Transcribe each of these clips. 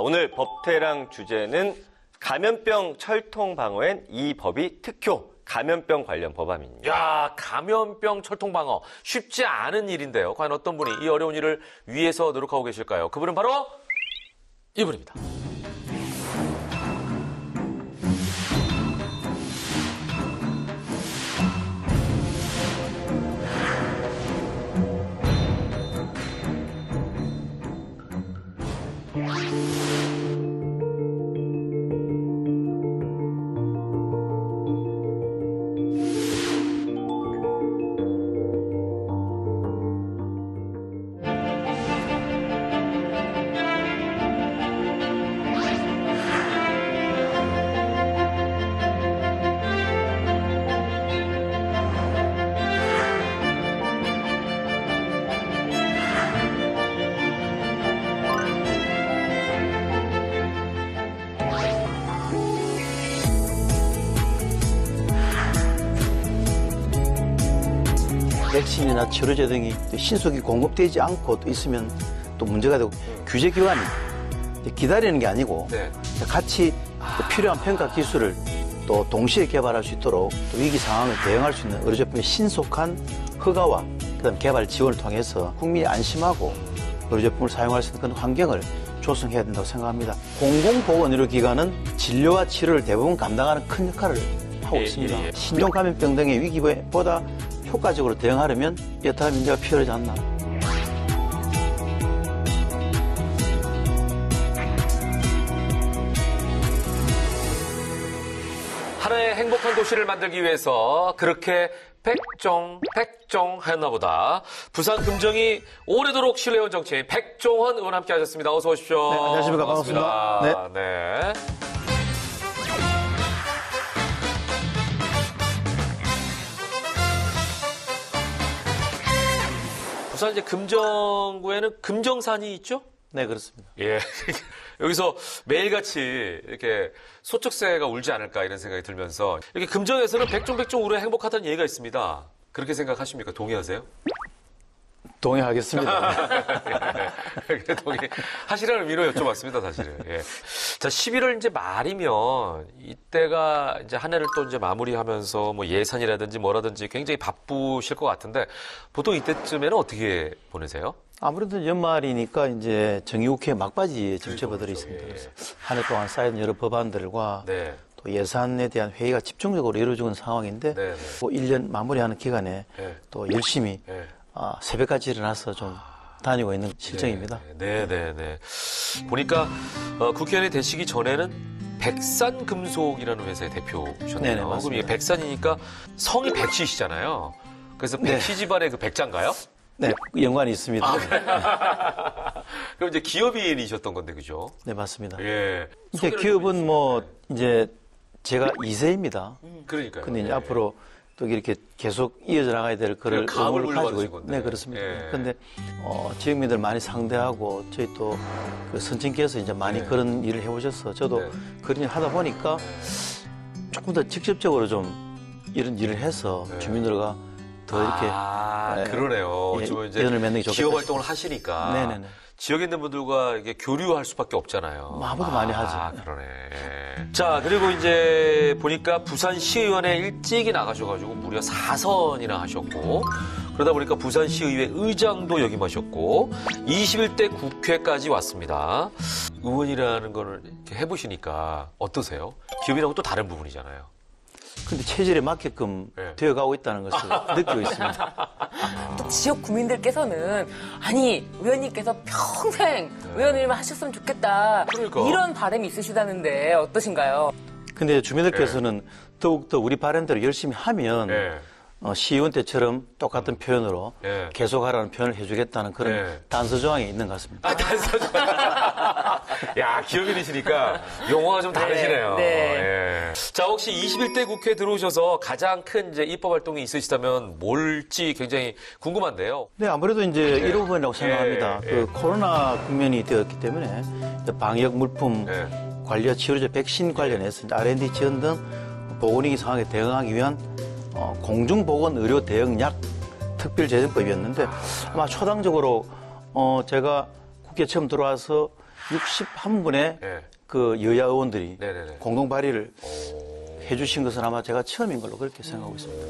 오늘 법태랑 주제는 감염병 철통 방어엔 이 법이 특효, 감염병 관련 법안입니다. 야, 감염병 철통 방어 쉽지 않은 일인데요. 과연 어떤 분이 이 어려운 일을 위해서 노력하고 계실까요? 그분은 바로 이분입니다. 백신이나 치료제 등이 신속히 공급되지 않고 또 있으면 또 문제가 되고 규제 기관이 기다리는 게 아니고 같이 필요한 평가 기술을 또 동시에 개발할 수 있도록 또 위기 상황을 대응할 수 있는 의료 제품의 신속한 허가와 그다음 개발 지원을 통해서 국민이 안심하고 의료 제품을 사용할 수 있는 그런 환경을 조성해야 된다고 생각합니다. 공공보건의료기관은 진료와 치료를 대부분 감당하는 큰 역할을 하고 있습니다. 신종감염병 등의 위기보다 효과적으로 대응하려면 여타 민주가 필요하지 않나. 하나의 행복한 도시를 만들기 위해서 그렇게 백종하였나 보다. 부산 금정이 오래도록 신뢰해온 정치인 백종원 의원 함께 하셨습니다. 어서 오십시오. 네, 안녕하십니까. 반갑습니다. 네. 부산 이제 금정구에는 금정산이 있죠? 네, 그렇습니다. 예. 여기서 매일같이 이렇게 소쩍새가 울지 않을까 이런 생각이 들면서 이렇게 금정에서는 백종 울어 행복하다는 얘기가 있습니다. 그렇게 생각하십니까? 동의하세요? 동의하겠습니다. 동의하시라는 의미로 여쭤봤습니다, 사실은. 예. 자, 11월 이제 말이면 이때가 이제 한 해를 또 이제 마무리하면서 뭐 예산이라든지 뭐라든지 굉장히 바쁘실 것 같은데 보통 이때쯤에는 어떻게 보내세요? 아무래도 연말이니까 이제 정기국회 막바지 정치부들이 있습니다. 그래서 한 해 동안 쌓인 여러 법안들과 또 예산에 대한 회의가 집중적으로 이루어지는 상황인데 뭐 1년 마무리하는 기간에 또 열심히 새벽까지 일어나서 좀 다니고 있는 실정입니다. 네네네. 보니까 국회의원이 되시기 전에는 백산금속이라는 회사의 대표셨네요. 네네, 그럼 맞습니다. 이게 백산이니까 성이 백씨시잖아요. 그래서 백씨 집안의 그 백자인가요? 네, 연관이 있습니다. 그럼 이제 기업인이셨던 건데, 그죠? 네, 맞습니다. 예. 이제 기업은 뭐 이제 제가 2세입니다. 그러니까요. 근데 이제 앞으로 또 이렇게 계속 이어져 나가야 될 그런 감을 의무를 가지고 있고. 네, 그렇습니다. 그런데 지역민들 많이 상대하고 저희 또 그 선친께서 이제 많이 그런 일을 해오셔서 저도 그런 일을 하다 보니까 조금 더 직접적으로 좀 이런 일을 해서 주민들과 더 이렇게 그러네요. 이제 맺는 게 좋겠다. 기업 활동을 하시니까 네네네. 지역에 있는 분들과 이게 교류할 수밖에 없잖아요. 아무도 많이 하죠. 그러네. 자, 그리고 이제 보니까 부산시의원에 일찍이 나가셔가지고 무려 4선이나 하셨고, 그러다 보니까 부산시의회 의장도 역임하셨고, 21대 국회까지 왔습니다. 의원이라는 거를 이렇게 해보시니까 어떠세요? 기업이라고 또 다른 부분이잖아요. 근데 체질에 맞게끔 되어가고 있다는 것을 느끼고 있습니다. 또 지역 구민들께서는 아니 의원님께서 평생 의원님을 하셨으면 좋겠다 이런 바람이 있으시다는데 어떠신가요? 근데 주민들께서는 더욱더 우리 바람대로 열심히 하면 시의원 때처럼 똑같은 표현으로 계속하라는 표현을 해주겠다는 그런 단서 조항이 있는 것 같습니다. 단서 조항. 야, 기업인이시니까 용어가 좀 다르시네요. 자, 혹시 21대 국회에 들어오셔서 가장 큰 이제 입법 활동이 있으시다면 뭘지 굉장히 궁금한데요. 네, 아무래도 이제 1호번이라고 생각합니다. 그 코로나 국면이 되었기 때문에 방역 물품 관리와 치료제 백신 관련해서 R&D 지원 등 보건위기 상황에 대응하기 위한 공중보건의료 대응약 특별재정법이었는데 아마 초당적으로 제가 국회에 처음 들어와서 61분의 네. 그 여야 의원들이 네네네. 공동 발의를 해주신 것은 아마 제가 처음인 걸로 그렇게 생각하고 있습니다.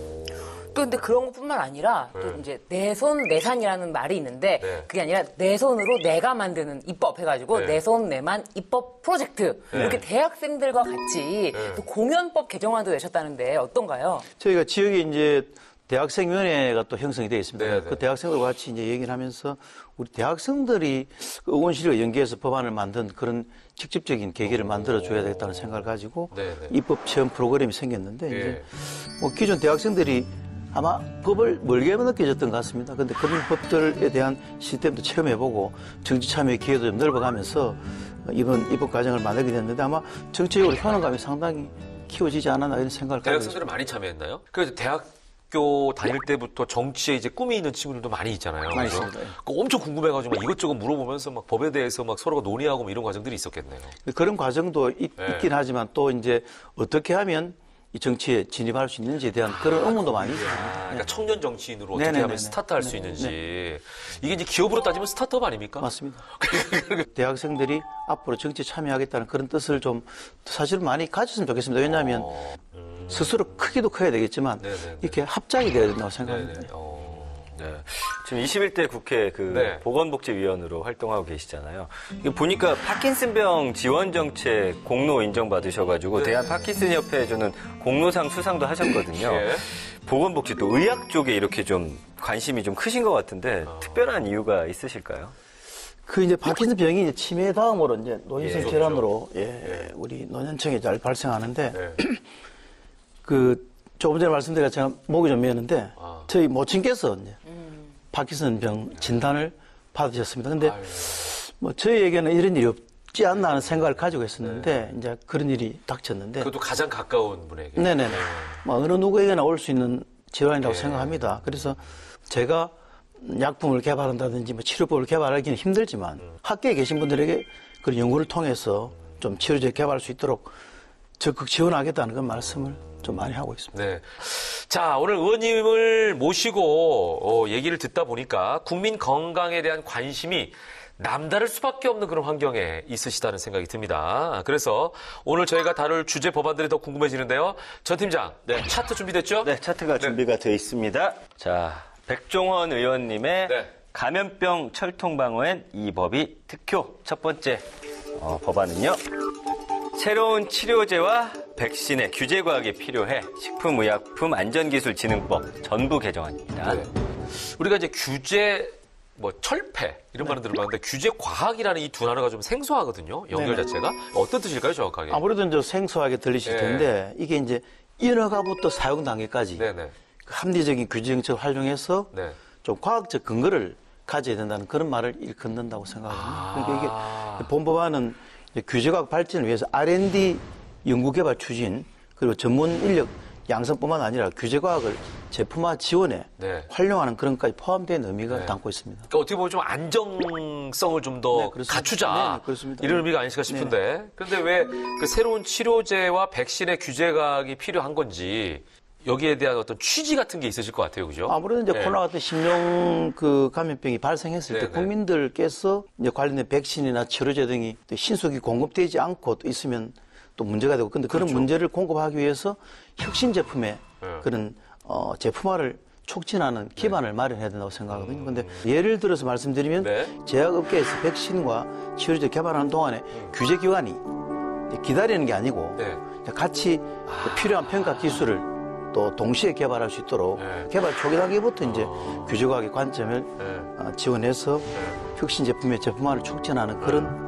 또 근데 그런 것뿐만 아니라 또 이제 내손 내산이라는 말이 있는데 네. 그게 아니라 내 손으로 내가 만드는 입법 해가지고 네. 내손 내만 입법 프로젝트 이렇게 대학생들과 같이 또 공연법 개정안도 내셨다는데 어떤가요? 저희가 지역에 이제 대학생위원회가 또 형성이 되어 있습니다. 네네. 그 대학생들과 같이 이제 얘기를 하면서 우리 대학생들이 그 의원실과 연계해서 법안을 만든 그런 직접적인 계기를 만들어줘야 되겠다는 생각을 가지고 네네. 입법 체험 프로그램이 생겼는데 예. 이제 뭐 기존 대학생들이 아마 법을 멀게 느껴졌던 것 같습니다. 그런데 그런 법들에 대한 시스템도 체험해보고 정치 참여의 기회도 좀 넓어가면서 이번 입법 과정을 만들게 됐는데 아마 정치적으로 효능감이 상당히 키워지지 않았나 이런 생각을 가지고 있습니다. 대학생들은 많이 참여했나요? 그래서 대학교 다닐 때부터 정치에 이제 꿈이 있는 친구들도 많이 있잖아요. 많이 그죠? 있습니다. 예. 엄청 궁금해가지고 막 이것저것 물어보면서 막 법에 대해서 막 서로가 논의하고 뭐 이런 과정들이 있었겠네요. 그런 과정도 네. 있긴 하지만 또 이제 어떻게 하면 이 정치에 진입할 수 있는지에 대한 그런 의문도 많이 있습니다. 그러니까 청년 정치인으로 어떻게 네네네네. 하면 스타트할 수 네네. 있는지. 이게 이제 기업으로 따지면 스타트업 아닙니까? 맞습니다. 대학생들이 앞으로 정치에 참여하겠다는 그런 뜻을 좀 사실 많이 가졌으면 좋겠습니다. 왜냐하면 스스로 크기도 커야 되겠지만 네네네. 이렇게 합작이 돼야 된다고 생각합니다. 네네. 네. 지금 21대 국회 그 네. 보건복지위원으로 활동하고 계시잖아요. 이거 보니까 파킨슨병 지원 정책 공로 인정받으셔가지고 네. 대한 파킨슨협회 해주는 공로상 수상도 하셨거든요. 예. 보건복지 또 의학 쪽에 이렇게 좀 관심이 좀 크신 것 같은데 특별한 이유가 있으실까요? 그 이제 파킨슨 병이 이제 치매 다음으로 이제 노인성 예, 질환으로 우리 노년층에 잘 발생하는데 네. 그 조금 전에 말씀드린 제가 목이 좀 메었는데 저희 모친께서 이제 파킨슨 병 진단을 받으셨습니다. 근데 뭐 저희에게는 이런 일이 없지 않나 하는 생각을 가지고 있었는데 이제 그런 일이 닥쳤는데 그것도 가장 가까운 분에게. 네네네. 뭐 어느 누구에게나 올 수 있는 질환이라고 생각합니다. 그래서 제가 약품을 개발한다든지 뭐 치료법을 개발하기는 힘들지만 학계에 계신 분들에게 그런 연구를 통해서 좀 치료제 개발할 수 있도록 적극 지원하겠다는 그런 말씀을 좀 많이 하고 있습니다. 네. 자, 오늘 의원님을 모시고 얘기를 듣다 보니까 국민 건강에 대한 관심이 남다를 수밖에 없는 그런 환경에 있으시다는 생각이 듭니다. 그래서 오늘 저희가 다룰 주제 법안들이 더 궁금해지는데요. 전 팀장, 차트 준비됐죠? 네, 차트가 준비가 되어 있습니다. 자, 백종원 의원님의 네. 감염병 철통방어엔 이 법이 특효. 첫 번째 법안은요. 새로운 치료제와 백신의 규제 과학이 필요해 식품의약품안전기술진흥법 전부 개정안입니다. 네. 우리가 이제 규제, 철폐 이런 말은 들어봤는데 규제 과학이라는 이 두 단어가 좀 생소하거든요. 연결 네네. 자체가 어떤 뜻일까요, 정확하게? 아무래도 이제 생소하게 들리실 네. 텐데 이게 이제 인허가부터 사용 단계까지 네네. 합리적인 규제 정책을 활용해서 네. 좀 과학적 근거를 가져야 된다는 그런 말을 일컫는다고 생각합니다. 그러니까 이게 본법안은 규제과학 발전을 위해서 R&D 연구개발 추진 그리고 전문 인력 양성뿐만 아니라 규제과학을 제품화 지원에 네. 활용하는 그런 것까지 포함된 의미가 네. 담고 있습니다. 그러니까 어떻게 보면 좀 안정성을 좀 더 네, 그렇습니다. 갖추자 네, 그렇습니다. 이런 의미가 아닐까 싶은데 그런데 왜 그 새로운 치료제와 백신의 규제각이 필요한 건지 여기에 대한 어떤 취지 같은 게 있으실 것 같아요, 그죠? 아무래도 이제 네. 코로나 같은 신종 그 감염병이 발생했을 때 네네. 국민들께서 이제 관련된 백신이나 치료제 등이 또 신속히 공급되지 않고 또 있으면 또 문제가 되고 근데 그런 그렇죠. 문제를 공급하기 위해서 혁신 제품의 네. 그런 제품화를 촉진하는 기반을 마련해야 된다고 생각하거든요. 근데 예를 들어서 말씀드리면 네. 제약업계에서 백신과 치료제 개발하는 동안에 규제기관이 이제 기다리는 게 아니고 네. 같이 필요한 평가 기술을 또 동시에 개발할 수 있도록 네. 개발 초기 단계부터 이제 규제과학의 관점을 네. 지원해서 혁신 제품의 제품화를 촉진하는 그런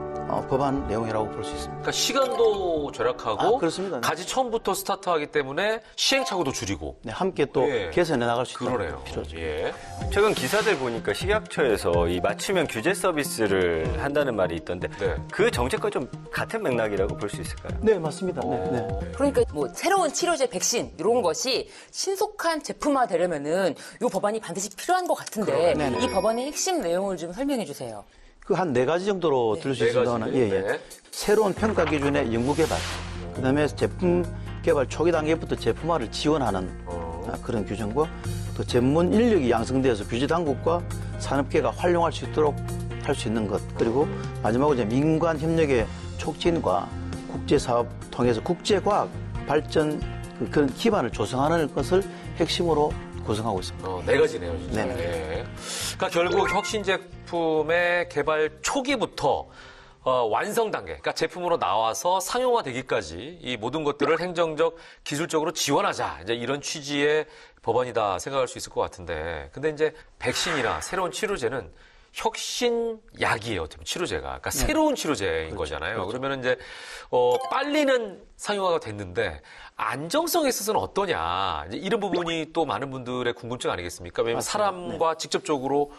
법안 내용이라고 볼 수 있습니다. 그러니까 시간도 절약하고 그렇습니다. 네. 가지 처음부터 스타트하기 때문에 시행착오도 줄이고 네, 함께 또 예. 개선해 나갈 수 있도록 그러네요. 필요하죠. 예. 최근 기사들 보니까 식약처에서 이 맞춤형 규제 서비스를 한다는 말이 있던데 네. 그 정책과 좀 같은 맥락이라고 볼 수 있을까요? 네, 맞습니다. 네, 네. 그러니까 뭐 새로운 치료제, 백신 이런 것이 신속한 제품화 되려면은 이 법안이 반드시 필요한 것 같은데 네네. 이 법안의 핵심 내용을 좀 설명해 주세요. 그 한 4가지 정도로 들을 수 네 있습니다. 가지. 예, 예. 네. 새로운 평가 기준의 연구 개발, 그다음에 제품 개발 초기 단계부터 제품화를 지원하는 그런 규정과 또 전문 인력이 양성되어서 규제 당국과 산업계가 활용할 수 있도록 할 수 있는 것, 그리고 마지막으로 이제 민관 협력의 촉진과 국제사업 통해서 국제과학 발전 그런 기반을 조성하는 것을 핵심으로 구성하고 있습니다. 네 가지네요, 진짜. 네네. 네. 그러니까 결국 혁신 제품의 개발 초기부터 완성 단계, 그러니까 제품으로 나와서 상용화되기까지 이 모든 것들을 행정적, 기술적으로 지원하자. 이제 이런 취지의 법안이다 생각할 수 있을 것 같은데, 근데 이제 백신이나 새로운 치료제는 혁신약이에요, 어떻게 보면 치료제가. 그러니까 새로운 치료제인 거잖아요. 그러면 이제 빨리는 상용화가 됐는데 안정성에 있어서는 어떠냐. 이제 이런 부분이 또 많은 분들의 궁금증 아니겠습니까? 왜냐하면 사람과 직접적으로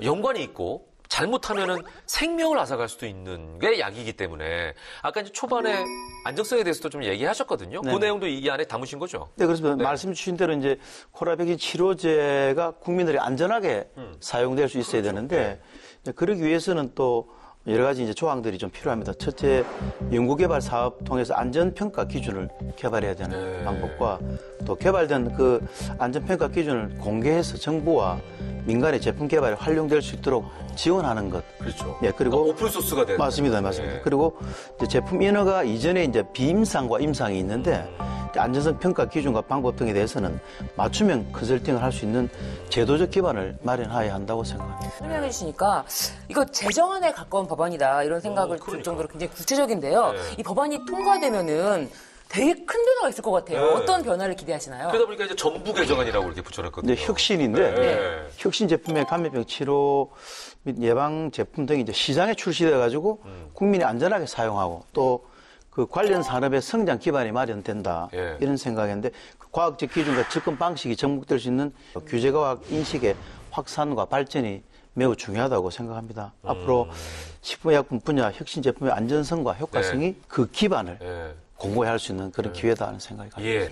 연관이 있고 잘못하면은 생명을 앗아갈 수도 있는 게 약이기 때문에 아까 이제 초반에 안정성에 대해서도 좀 얘기하셨거든요. 그 내용도 이 안에 담으신 거죠. 네, 그래서 말씀 주신 대로 이제 코로나 백신 치료제가 국민들이 안전하게 사용될 수 있어야 되는데 이제 그러기 위해서는 또 여러 가지 이제 조항들이 좀 필요합니다. 첫째, 연구개발 사업 통해서 안전평가 기준을 개발해야 되는 방법과 또 개발된 그 안전평가 기준을 공개해서 정부와 민간의 제품 개발에 활용될 수 있도록 지원하는 것. 그렇죠. 예, 그리고 오픈 소스가 되는. 맞습니다. 그리고 이제 제품 인허가 이전에 이제 비임상과 임상이 있는데 안전성 평가 기준과 방법 등에 대해서는 맞춤형 컨설팅을 할 수 있는 제도적 기반을 마련해야 한다고 생각합니다. 설명해 주시니까 이거 제정안에 가까운 법안이다 이런 생각을 들 정도로 굉장히 구체적인데요. 이 법안이 통과되면은 되게 큰 변화가 있을 것 같아요. 어떤 변화를 기대하시나요? 그러다 보니까 이제 정부 개정안이라고 이렇게 붙여놨거든요. 근데 혁신인데 네. 혁신 제품의 감염병 치료 및 예방 제품 등이 이제 시장에 출시돼 가지고 국민이 안전하게 사용하고 또 그 관련 산업의 성장 기반이 마련된다 이런 생각인데 그 과학적 기준과 접근 방식이 접목될 수 있는 규제과학 인식의 확산과 발전이 매우 중요하다고 생각합니다. 앞으로 식품의약품 분야 혁신 제품의 안전성과 효과성이 그 기반을 공고할 수 있는 그런 기회다 하는 생각이 갑니다. 예.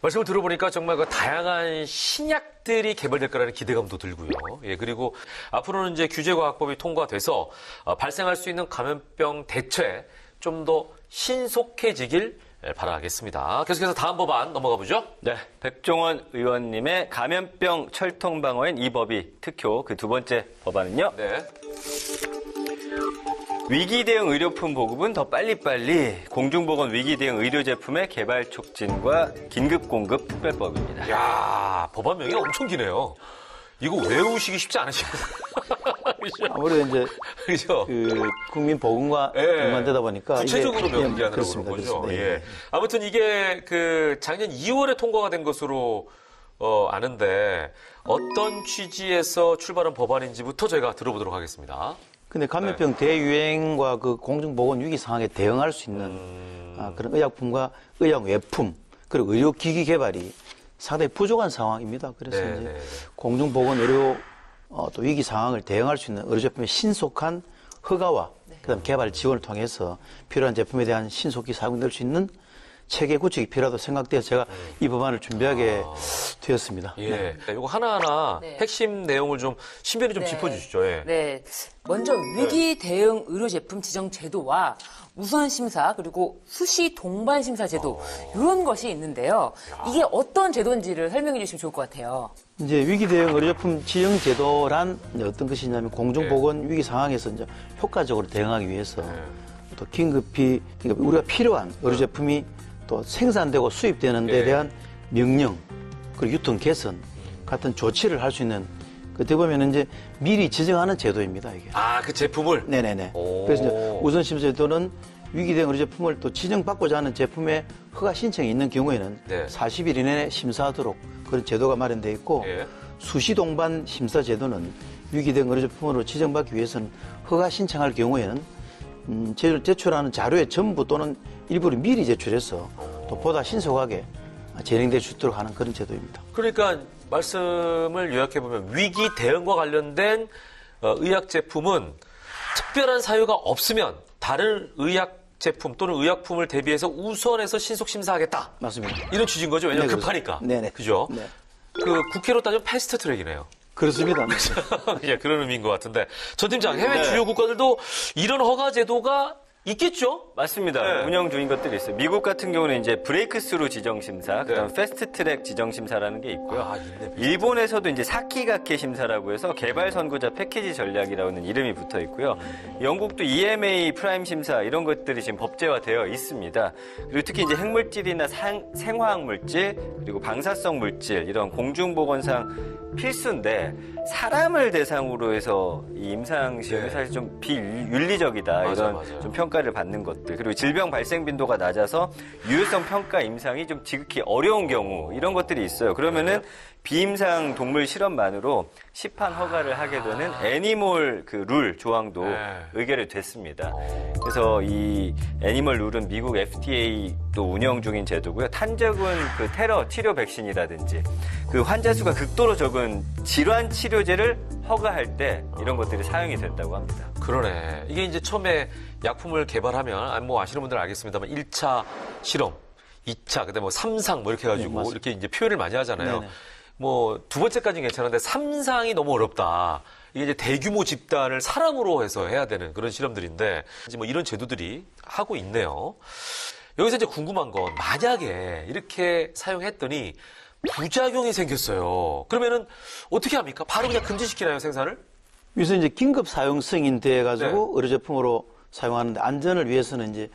말씀을 들어보니까 정말 그 다양한 신약들이 개발될 거라는 기대감도 들고요. 예. 그리고 앞으로는 이제 규제과학법이 통과돼서 발생할 수 있는 감염병 대처에 좀 더 신속해지길 바라겠습니다. 계속해서 다음 법안 넘어가 보죠. 네, 백종원 의원님의 감염병 철통 방어엔 이 법이 특효 그 두 번째 법안은요. 네. 위기 대응 의료품 보급은 더 빨리빨리 공중보건 위기 대응 의료 제품의 개발 촉진과 긴급 공급 특별법입니다. 야, 법안명이 엄청 기네요. 이거 외우시기 쉽지 않으시거든요. 아무래도 이제 그죠? 그 국민 보건과 연관되다 보니까 구체적으로 이게 명기하는 그런 그렇습니다. 거죠. 그렇습니다. 예. 아무튼 이게 그 작년 2월에 통과가 된 것으로 아는데 어떤 취지에서 출발한 법안인지부터 저희가 들어보도록 하겠습니다. 근데 감염병 대유행과 그 공중보건 위기 상황에 대응할 수 있는 그런 의약품과 의약 외품 그리고 의료기기 개발이 상당히 부족한 상황입니다. 그래서 이제 공중보건 의료 또 위기 상황을 대응할 수 있는 의료제품의 신속한 허가와 그다음 개발 지원을 통해서 필요한 제품에 대한 신속히 사용될 수 있는 체계 구축이 필요하다고 생각돼서 제가 이 법안을 준비하게 되었습니다. 예. 이거 하나하나 핵심 내용을 좀 신변히 좀 짚어주시죠. 예. 네. 먼저 위기 대응 의료 제품 지정 제도와 우선 심사 그리고 수시 동반 심사 제도 이런 것이 있는데요. 이게 어떤 제도인지를 설명해 주시면 좋을 것 같아요. 이제 위기 대응 의료제품 지정 제도란 이제 어떤 것이냐면 공중보건 위기 상황에서 이제 효과적으로 대응하기 위해서 또 긴급히 그러니까 우리가 필요한 의료제품이 또 생산되고 수입되는 데 대한 명령 그리고 유통 개선 같은 조치를 할 수 있는 그때 보면 이제 미리 지정하는 제도입니다, 이게. 아, 그 제품을? 네네네. 그래서 이제 우선심사 제도는 위기 대응 의료제품을 또 지정받고자 하는 제품의 허가 신청이 있는 경우에는 40일 이내에 심사하도록 그런 제도가 마련되어 있고 수시 동반 심사 제도는 위기 대응 의료제품으로 지정받기 위해서는 허가 신청할 경우에는 제출하는 자료의 전부 또는 일부를 미리 제출해서 또 보다 신속하게 진행될 수 있도록 하는 그런 제도입니다. 그러니까 말씀을 요약해보면 위기 대응과 관련된 의약 제품은 특별한 사유가 없으면 다른 의약 제품 또는 의약품을 대비해서 우선해서 신속 심사하겠다. 맞습니다. 이런 취지인 거죠. 왜냐하면 네, 급하니까. 네네. 그죠? 네. 그 국회로 따지면 패스트 트랙이네요. 그렇습니다. 예, 그런 의미인 것 같은데. 전 팀장, 해외 주요 국가들도 이런 허가 제도가 있겠죠? 맞습니다. 네. 운영 중인 것들이 있어요. 미국 같은 경우는 이제 브레이크스루 지정심사, 그다음 패스트트랙 지정심사라는 게 있고요. 아, 있네. 일본에서도 이제 사키가케 심사라고 해서 개발 선구자 패키지 전략이라는 이름이 붙어 있고요. 영국도 EMA 프라임 심사 이런 것들이 지금 법제화되어 있습니다. 그리고 특히 이제 핵물질이나 생화학 물질 그리고 방사성 물질 이런 공중보건상 필수인데 사람을 대상으로 해서 이 임상 시험이 네. 사실 좀 비윤리적이다 이런 맞아요. 좀 평가를 받는 것들 그리고 질병 발생 빈도가 낮아서 유효성 평가 임상이 좀 지극히 어려운 경우 이런 것들이 있어요. 그러면은 비임상 동물 실험만으로 시판 허가를 하게 되는 애니멀 그 룰 조항도 네. 의결이 됐습니다. 그래서 이 애니멀 룰은 미국 FDA도 운영 중인 제도고요. 탄저군 그 테러 치료 백신이라든지 그 환자 수가 극도로 적은 질환 치료제를 허가할 때 이런 것들이 사용이 된다고 합니다. 그러네. 이게 이제 처음에 약품을 개발하면, 뭐 아시는 분들은 알겠습니다만 1차 실험, 2차, 그다음에 뭐 3상 뭐 이렇게 해가지고 네, 이렇게 이제 표현을 많이 하잖아요. 네네. 뭐 두 번째까지는 괜찮은데 3상이 너무 어렵다. 이게 이제 대규모 집단을 사람으로 해서 해야 되는 그런 실험들인데 이제 뭐 이런 제도들이 하고 있네요. 여기서 이제 궁금한 건 만약에 이렇게 사용했더니 부작용이 생겼어요. 그러면은 어떻게 합니까? 바로 그냥 금지시키나요, 생산을? 여기서 이제 긴급 사용승인 돼 가지고 네. 의료 제품으로 사용하는데 안전을 위해서는 이제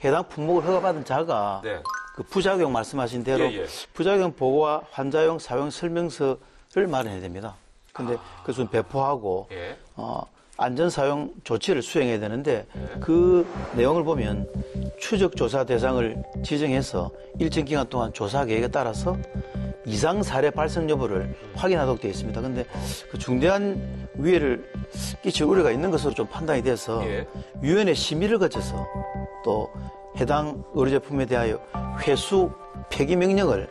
해당 품목을 허가받은 자가 네. 그 부작용 말씀하신 대로 예, 예. 부작용 보고와 환자용 사용 설명서를 마련해야 됩니다. 근데 그것을 배포하고 예. 안전 사용 조치를 수행해야 되는데 그 내용을 보면 추적 조사 대상을 지정해서 일정 기간 동안 조사 계획에 따라서 이상 사례 발생 여부를 확인하도록 되어 있습니다. 근데 그 중대한 위해를 끼칠 우려가 있는 것으로 좀 판단이 돼서 예. 위원회 심의를 거쳐서 또 해당 의료 제품에 대하여 회수 폐기 명령을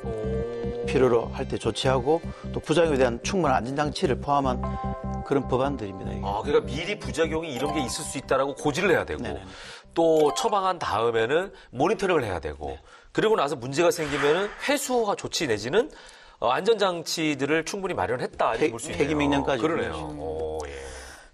필요로 할 때 조치하고 또 부작용에 대한 충분한 안전장치를 포함한 그런 법안들입니다. 이게. 아, 그러니까 미리 부작용이 이런 게 있을 수 있다라고 고지를 해야 되고 네네. 또 처방한 다음에는 모니터링을 해야 되고 그리고 나서 문제가 생기면은 회수가 조치 내지는 안전장치들을 충분히 마련했다 이렇게 볼 수 있네요. 폐기 명령까지 그러네요. 그렇죠. 오, 예.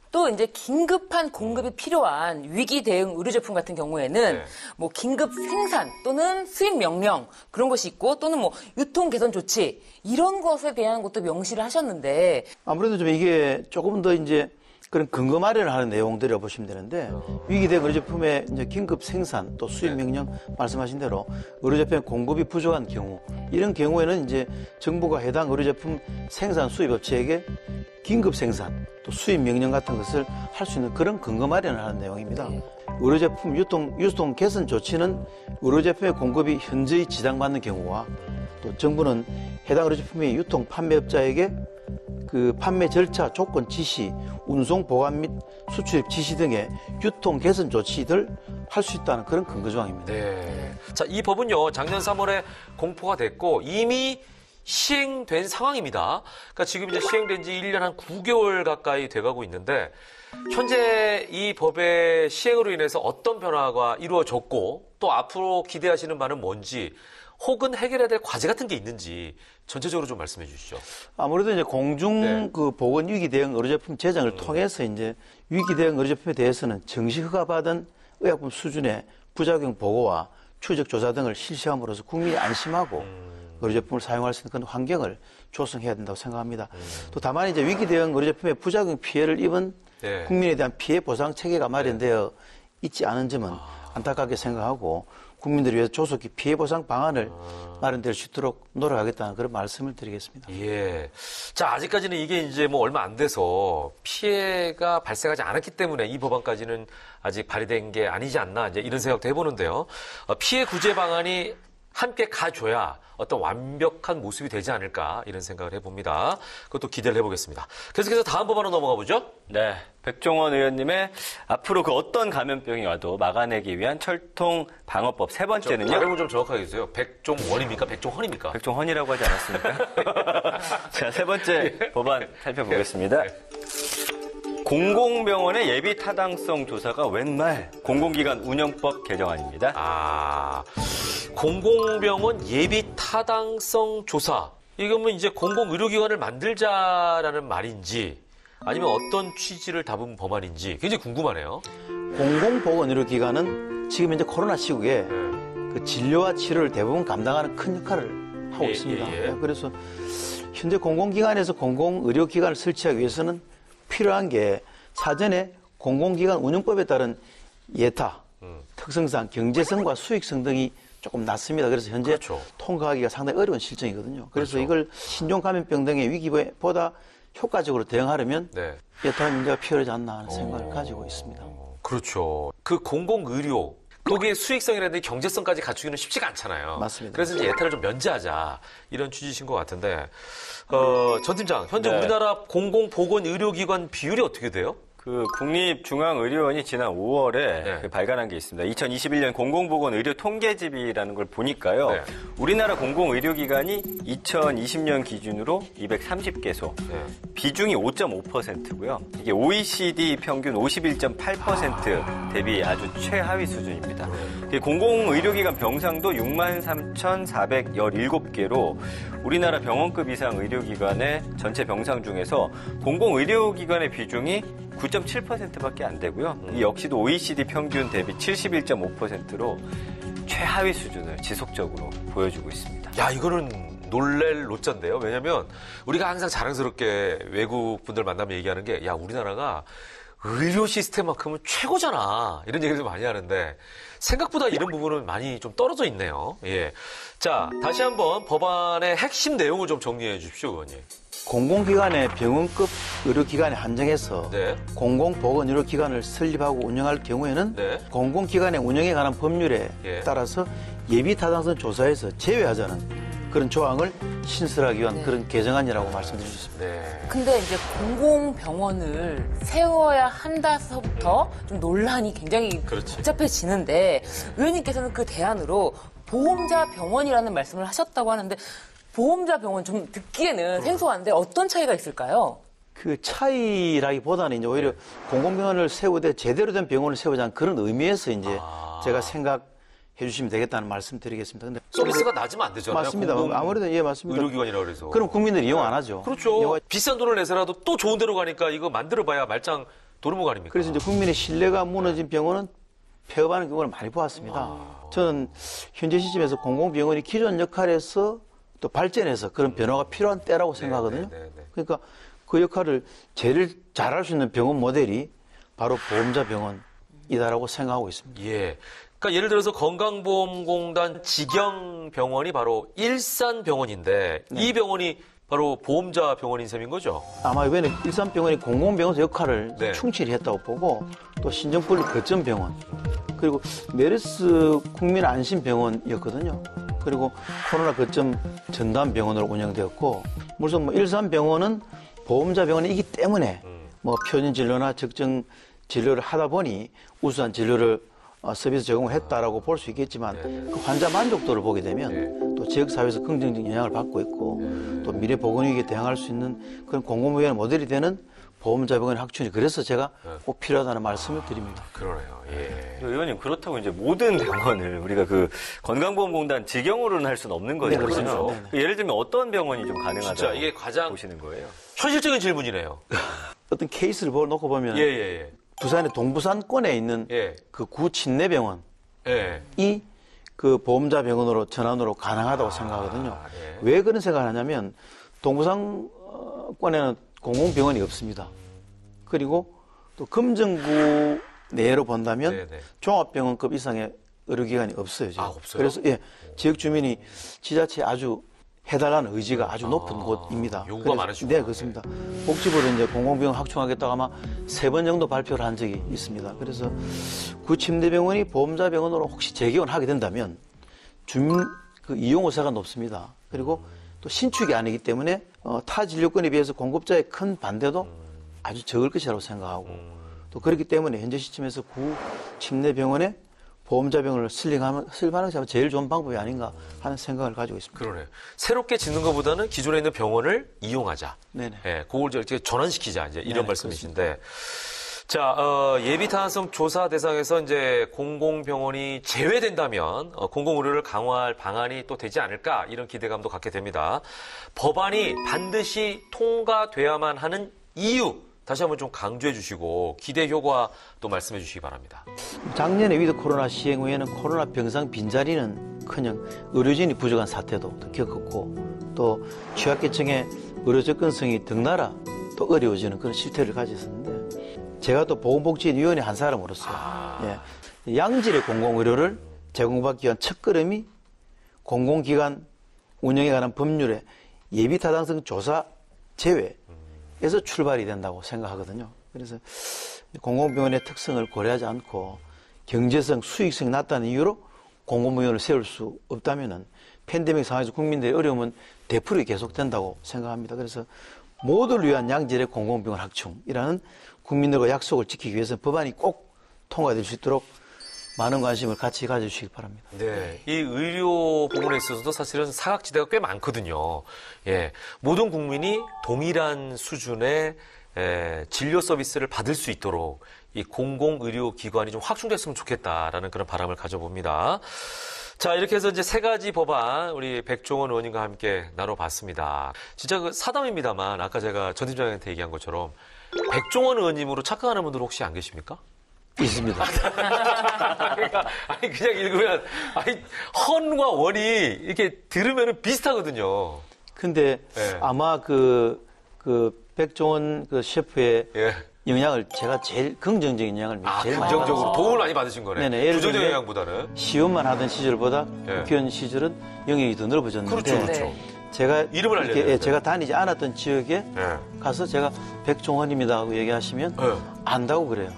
또 이제 긴급한 공급이 필요한 위기 대응 의료 제품 같은 경우에는 네. 뭐 긴급 생산 또는 수입 명령 그런 것이 있고 또는 뭐 유통 개선 조치 이런 것에 대한 것도 명시를 하셨는데 아무래도 좀 이게 조금 더 이제 그런 근거 마련을 하는 내용들이라고 보시면 되는데 위기대응 의료제품의 이제 긴급 생산 또 수입 명령 말씀하신 대로 의료제품의 공급이 부족한 경우 이런 경우에는 이제 정부가 해당 의료제품 생산 수입 업체에게 긴급 생산 또 수입 명령 같은 것을 할 수 있는 그런 근거 마련을 하는 내용입니다. 의료제품 유통 개선 조치는 의료제품의 공급이 현저히 지장받는 경우와 또 정부는 해당 의료제품의 유통 판매업자에게 그 판매 절차, 조건 지시, 운송 보관 및 수출입 지시 등의 유통 개선 조치들 할 수 있다는 그런 근거 조항입니다. 네. 자, 이 법은요, 작년 3월에 공포가 됐고, 이미 시행된 상황입니다. 그러니까 지금 이제 시행된 지 1년 한 9개월 가까이 돼가고 있는데, 현재 이 법의 시행으로 인해서 어떤 변화가 이루어졌고, 또 앞으로 기대하시는 바는 뭔지, 혹은 해결해야 될 과제 같은 게 있는지 전체적으로 좀 말씀해 주시죠. 아무래도 이제 공중 네. 그 보건 위기 대응 의료제품 제정을 통해서 이제 위기 대응 의료제품에 대해서는 정식 허가받은 의약품 수준의 부작용 보고와 추적 조사 등을 실시함으로써 국민이 안심하고 의료제품을 사용할 수 있는 그런 환경을 조성해야 된다고 생각합니다. 또 다만 이제 위기 대응 의료제품의 부작용 피해를 입은 네. 국민에 대한 피해 보상 체계가 마련되어 있지 않은 점은 안타깝게 생각하고 국민들을 위해서 조속히 피해 보상 방안을 마련될 수 있도록 노력하겠다는 그런 말씀을 드리겠습니다. 예. 자, 아직까지는 이게 이제 뭐 얼마 안 돼서 피해가 발생하지 않았기 때문에 이 법안까지는 아직 발의된 게 아니지 않나 이제 이런 생각도 해보는데요. 피해 구제 방안이 함께 가줘야 어떤 완벽한 모습이 되지 않을까 이런 생각을 해봅니다. 그것도 기대를 해보겠습니다. 계속해서 다음 법안으로 넘어가 보죠. 네, 백종원 의원님의 앞으로 그 어떤 감염병이 와도 막아내기 위한 철통 방어법 세 번째는요. 발음을 좀 정확하게 해주세요. 백종원입니까? 백종헌입니까? 백종헌이라고 하지 않았습니까? 자, 세 번째 법안 살펴보겠습니다. 공공병원의 예비 타당성 조사가 웬 말 공공기관 운영법 개정안입니다. 아, 공공병원 예비 타당성 조사. 이건 이제 공공의료기관을 만들자라는 말인지 아니면 어떤 취지를 담은 법안인지 굉장히 궁금하네요. 공공보건의료기관은 지금 현재 코로나 시국에 그 진료와 치료를 대부분 감당하는 큰 역할을 하고 있습니다. 그래서 현재 공공기관에서 공공의료기관을 설치하기 위해서는 필요한 게 사전에 공공기관 운영법에 따른 예타, 특성상 경제성과 수익성 등이 조금 낮습니다. 그래서 현재 그렇죠. 통과하기가 상당히 어려운 실정이거든요. 그래서 그렇죠. 이걸 신종감염병 등의 위기보다 효과적으로 대응하려면 네. 예타 문제가 필요하지 않나 하는 생각을 가지고 있습니다. 그렇죠. 그 공공의료 거기에 수익성이라든지 경제성까지 갖추기는 쉽지가 않잖아요. 맞습니다. 그래서 이제 예타를 좀 면제하자 이런 취지신 것 같은데 전 팀장 현재 네. 우리나라 공공보건의료기관 비율이 어떻게 돼요? 그 국립중앙의료원이 지난 5월에 네. 발간한 게 있습니다. 2021년 공공보건의료 통계집이라는 걸 보니까요. 네. 우리나라 공공의료기관이 2020년 기준으로 230개소, 네. 비중이 5.5%고요. 이게 OECD 평균 51.8% 대비 아주 최하위 수준입니다. 공공의료기관 병상도 63,417개로 우리나라 병원급 이상 의료기관의 전체 병상 중에서 공공의료기관의 비중이 9.7%밖에 안 되고요. 이 역시도 OECD 평균 대비 71.5%로 최하위 수준을 지속적으로 보여주고 있습니다. 야, 이거는 놀랄 노자인데요. 왜냐면 우리가 항상 자랑스럽게 외국 분들 만나면 얘기하는 게 야, 우리나라가 의료 시스템만큼은 최고잖아. 이런 얘기를 많이 하는데 생각보다 이런 부분은 많이 좀 떨어져 있네요. 예. 자, 다시 한번 법안의 핵심 내용을 좀 정리해 주십시오, 의원님. 공공기관의 병원급 의료기관에 한정해서 네. 공공보건의료기관을 설립하고 운영할 경우에는 네. 공공기관의 운영에 관한 법률에 예. 따라서 예비타당성 조사에서 제외하자는 그런 조항을 신설하기 위한 그런 개정안이라고 말씀드릴 수 있습니다. 네. 근데 이제 공공병원을 세워야 한다서부터 좀 논란이 굉장히 그렇지. 복잡해지는데 의원님께서는 그 대안으로 보험자 병원이라는 말씀을 하셨다고 하는데 보험자 병원 좀 듣기에는 생소한데 어떤 차이가 있을까요? 그 차이라기보다는 이제 오히려 공공병원을 세우되 제대로 된 병원을 세우자는 그런 의미에서 이제 제가 생각해 주시면 되겠다는 말씀 드리겠습니다. 근데 서비스가 낮으면 안 되잖아요. 맞습니다. 아무래도 예, 맞습니다. 의료기관이라 그래서. 그럼 국민들이 이용 안 하죠. 그렇죠. 비싼 돈을 내서라도 또 좋은 데로 가니까 이거 만들어봐야 말짱 도루묵 아닙니까? 그래서 이제 국민의 신뢰가 무너진 병원은 폐업하는 경우를 많이 보았습니다. 저는 현재 시점에서 공공병원이 기존 역할에서 또 발전해서 그런 변화가 필요한 때라고 생각하거든요. 네. 그러니까 그 역할을 제일 잘할 수 있는 병원 모델이 바로 보험자 병원이다라고 생각하고 있습니다. 예. 그러니까 예를 들어서 건강보험공단 직영병원이 바로 일산병원인데 이 병원이 바로 보험자 병원인 셈인 거죠? 아마 이번에 일산병원이 공공병원에서 역할을 네. 충실히 했다고 보고 또 신정분리 거점병원 그리고 메르스 국민안심병원이었거든요. 그리고 코로나 거점 전담병원으로 운영되었고 물론 뭐 일산병원은 보험자 병원이기 때문에 뭐 표준 진료나 적정 진료를 하다 보니 우수한 진료를 서비스 제공을 했다라고 볼 수 있겠지만 그 환자 만족도를 보게 되면 또 지역사회에서 긍정적인 영향을 받고 있고 또 미래 보건위기에 대응할 수 있는 그런 공공병원 모델이 되는 보험자 병원 확충이 그래서 제가 꼭 필요하다는 말씀을 드립니다. 그러네요. 예. 의원님 그렇다고 이제 모든 병원을 우리가 그 건강보험공단 직영으로는 할 수는 없는 거잖아요. 그렇죠. 예를 들면 어떤 병원이 좀 가능하다고 진짜 이게 가장 보시는 거예요? 현실적인 질문이네요. 어떤 케이스를 놓고 보면 예. 부산의 동부산권에 있는 예. 그 구침내병원이 예. 그 보험자 병원으로 전환으로 가능하다고 생각하거든요. 예. 왜 그런 생각을 하냐면 동부산권에는 공공병원이 없습니다. 그리고 또 금정구 내로 본다면 네네. 종합병원급 이상의 의료기관이 없어요. 지금. 아, 없어요? 그래서 예, 지역 주민이 지자체에 아주 해달라는 의지가 아주 높은 곳입니다. 요구가 그래서- 많으시구나. 네, 그렇습니다. 복지부로 이제 공공병원 확충하겠다고 아마 3번 정도 발표를 한 적이 있습니다. 그래서 구침내병원이 보험자 병원으로 혹시 재개원하게 된다면 주민 그 이용 호사가 높습니다. 그리고 또 신축이 아니기 때문에 타 진료권에 비해서 공급자의 큰 반대도 아주 적을 것이라고 생각하고 또 그렇기 때문에 현재 시점에서 구침내병원에 보험자 병원을 설립하는 것이 제일 좋은 방법이 아닌가 하는 생각을 가지고 있습니다. 그러네. 새롭게 짓는 것보다는 기존에 있는 병원을 이용하자. 네네. 예, 그걸 이제 전환시키자. 이제 이런 네, 말씀이신데. 자, 예비 타당성 조사 대상에서 이제 공공병원이 제외된다면 공공의료를 강화할 방안이 또 되지 않을까 이런 기대감도 갖게 됩니다. 법안이 반드시 통과돼야만 하는 이유 다시 한번 좀 강조해 주시고 기대 효과 또 말씀해 주시기 바랍니다. 작년에 위드 코로나 시행 후에는 코로나 병상 빈자리는커녕 의료진이 부족한 사태도 또 겪었고 또 취약계층의 의료 접근성이 덩달아 또 어려워지는 그런 실태를 가졌었는데 제가 또 보건복지위원회 한 사람으로서 양질의 공공의료를 제공받기 위한 첫걸음이 공공기관 운영에 관한 법률의 예비타당성 조사 제외에서 출발이 된다고 생각하거든요. 그래서 공공병원의 특성을 고려하지 않고 경제성, 수익성이 낮다는 이유로 공공병원을 세울 수 없다면은 팬데믹 상황에서 국민들의 어려움은 되풀이 계속된다고 생각합니다. 그래서 모두를 위한 양질의 공공병원 확충이라는 국민들과 약속을 지키기 위해서 법안이 꼭 통과될 수 있도록 많은 관심을 같이 가져주시기 바랍니다. 네, 이 의료 부분에 있어서도 사실은 사각지대가 꽤 많거든요. 예, 모든 국민이 동일한 수준의 진료 서비스를 받을 수 있도록 이 공공의료기관이 좀 확충됐으면 좋겠다라는 그런 바람을 가져봅니다. 자, 이렇게 해서 이제 세 가지 법안 우리 백종원 의원님과 함께 나눠봤습니다. 진짜 그 사담입니다만 아까 제가 전 팀장한테 얘기한 것처럼 백종원 의원님으로 착각하는 분들 혹시 안 계십니까? 있습니다. 그러니까 아니 그냥 읽으면 아니 헌과 원이 이렇게 들으면 비슷하거든요. 근데 아마 그 백종원 그 셰프의 영향을 제가 제일 긍정적인 영향을 제일 많이 긍정적으로 받았어요. 도움을 많이 받으신 거네. 네네, 부정적 영향보다는. 시험만 하던 시절보다 국회의원 시절은 영역이 더 넓어졌는데 그렇죠. 제가 이름을 알려야 이렇게, 되는데. 제가 다니지 않았던 지역에 가서 제가 백종원입니다 하고 얘기하시면 안다고 그래요.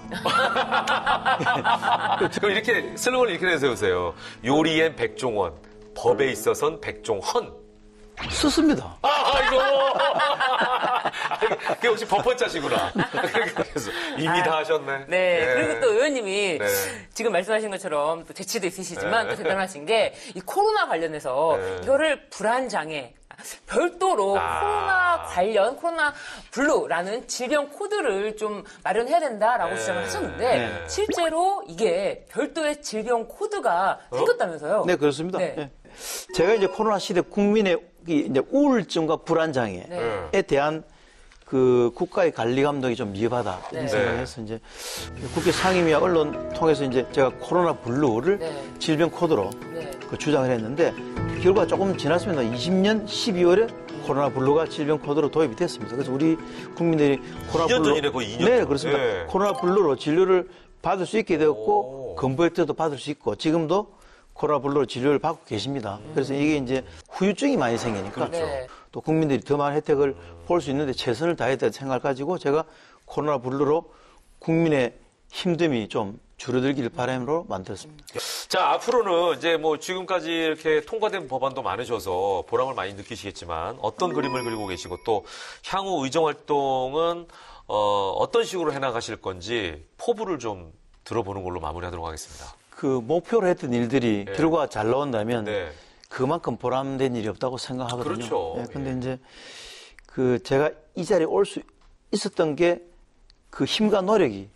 그럼 이렇게 슬로건을 이렇게 내세우세요. 요리엔 백종원, 법에 있어선 백종헌. 쓰습니다. 아이고. 그게 혹시 법헌자시구나. 그래서 이미 다 하셨네. 네. 그리고 또 의원님이 네. 지금 말씀하신 것처럼 또 재치도 있으시지만 또 대단하신 게 이 코로나 관련해서 이거를 불안장애 별도로 코로나 관련 코로나 블루라는 질병 코드를 좀 마련해야 된다라고 주장을 하셨는데 실제로 이게 별도의 질병 코드가 생겼다면서요? 네, 그렇습니다. 네. 네. 제가 이제 코로나 시대 국민의 이제 우울증과 불안장애에 대한 그 국가의 관리 감독이 좀 미흡하다 이런 생각해서 이제 국회 상임위와 언론 통해서 이제 제가 코로나 블루를 질병 코드로 그 주장을 했는데 결과가 조금 지났습니다. 20년 12월에 코로나 블루가 질병 코드로 도입이 됐습니다. 그래서 우리 국민들이 코로나 2년 블루 전이네, 거의 2년 네, 전. 그렇습니다. 네. 코로나 블루로 진료를 받을 수 있게 되었고 건보 혜택도 받을 수 있고 지금도 코로나 블루로 진료를 받고 계십니다. 그래서 이게 이제 후유증이 많이 생기니까 또 국민들이 더 많은 혜택을 볼 수 있는데 최선을 다해야 된다는 생각을 가지고 제가 코로나 블루로 국민의 힘듦이 좀 줄어들길 바람으로 만들었습니다. 자, 앞으로는 이제 뭐 지금까지 이렇게 통과된 법안도 많으셔서 보람을 많이 느끼시겠지만 어떤 그림을 그리고 계시고 또 향후 의정 활동은 어떤 식으로 해나가실 건지 포부를 좀 들어보는 걸로 마무리하도록 하겠습니다. 그 목표로 했던 일들이 결과가 잘 나온다면 그만큼 보람된 일이 없다고 생각하거든요. 그렇죠. 근데 이제 그 제가 이 자리에 올 수 있었던 게 그 힘과 노력이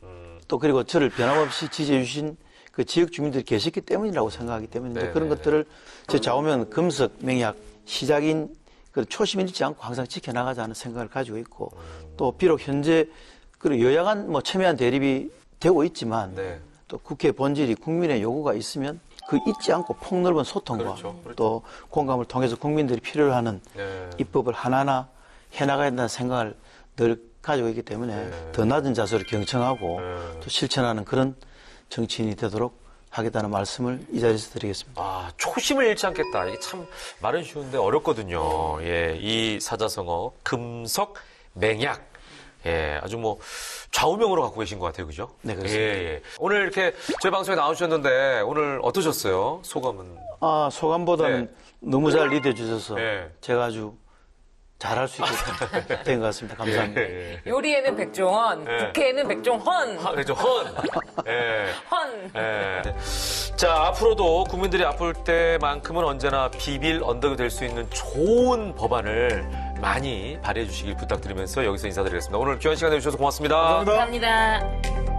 또 그리고 저를 변함없이 지지해 주신 그 지역 주민들이 계셨기 때문이라고 생각하기 때문에 이제 그런 것들을 제 좌우면 금석 맹약 시작인 그 초심 잃지 않고 항상 지켜나가자는 생각을 가지고 있고 또 비록 현재 그 여야간 뭐 첨예한 대립이 되고 있지만 또 국회 본질이 국민의 요구가 있으면 그 잊지 않고 폭넓은 소통과 또 공감을 통해서 국민들이 필요로 하는 입법을 하나하나 해나가야 된다는 생각을 늘 가지고 있기 때문에 더 낮은 자세로 경청하고 또 실천하는 그런 정치인이 되도록 하겠다는 말씀을 이 자리에서 드리겠습니다. 아, 초심을 잃지 않겠다. 이게 참 말은 쉬운데 어렵거든요. 예, 이 사자성어 금석 맹약. 예, 아주 뭐 좌우명으로 갖고 계신 것 같아요, 그죠? 네, 그렇습니다. 예. 오늘 이렇게 저희 방송에 나오셨는데 오늘 어떠셨어요? 소감은? 아, 소감보다는 너무 잘 리드해 주셔서 제가 아주 잘할 수 있게 된 것 같습니다. 감사합니다. 요리에는 백종원, 국회에는 백종헌. 그렇죠, 헌. 예. 헌. 예. 자, 앞으로도 국민들이 아플 때만큼은 언제나 비빌 언덕이 될 수 있는 좋은 법안을 많이 발의해 주시길 부탁드리면서 여기서 인사드리겠습니다. 오늘 귀한 시간 내주셔서 고맙습니다. 감사합니다.